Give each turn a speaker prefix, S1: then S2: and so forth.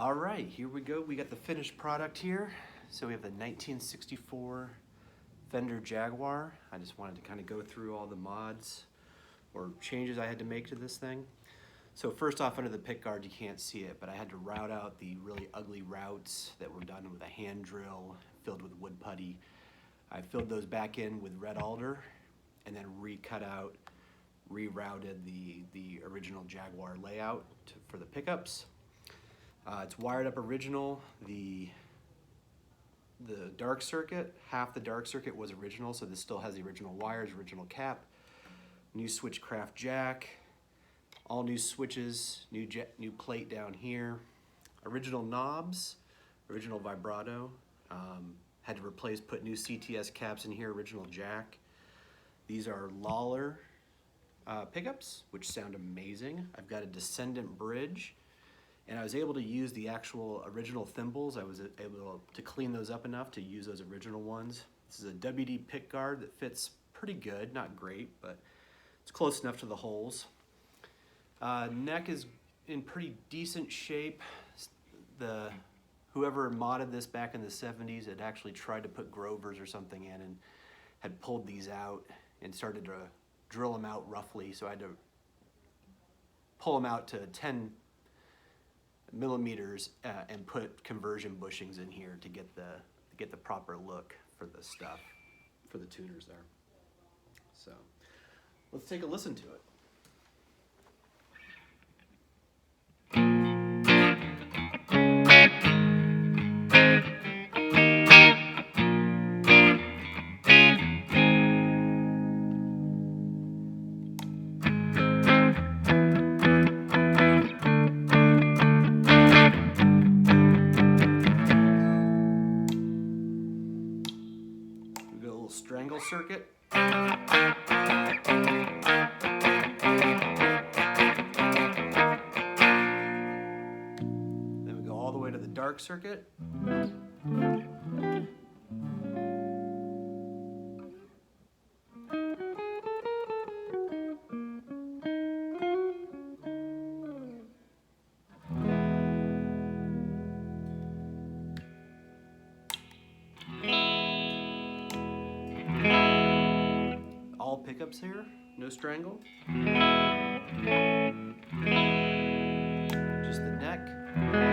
S1: All right, here we go. We got the finished product here. So we have the 1964 Fender Jaguar. I just wanted to kind of go through all the mods or changes I had to make to this thing. So first off, under the pickguard, you can't see it, but I had to route out the really ugly routes that were done with a hand drill filled with wood putty. I filled those back in with red alder and then recut out, rerouted the original Jaguar layout for the pickups. It's wired up original. The dark circuit, half the dark circuit was original, so this still has the original wires, original cap, new Switchcraft jack, all new switches, new plate down here, original knobs, original vibrato. Had to put new CTS caps in here, original jack. These are Lawler pickups, which sound amazing. I've got a descendant bridge, and I was able to use the actual original thimbles. I was able to clean those up enough to use those original ones. This is a WD pickguard that fits pretty good, not great, but it's close enough to the holes. Neck is in pretty decent shape. Whoever modded this back in the 70s had actually tried to put Grovers or something in and had pulled these out and started to drill them out roughly, so I had to pull them out to 10 millimeters and put conversion bushings in here to get the proper look for the stuff, for the tuners there. So let's take a listen to it. Strangle circuit. Then we go all the way to the dark circuit. All pickups here, no strangle. Just the neck.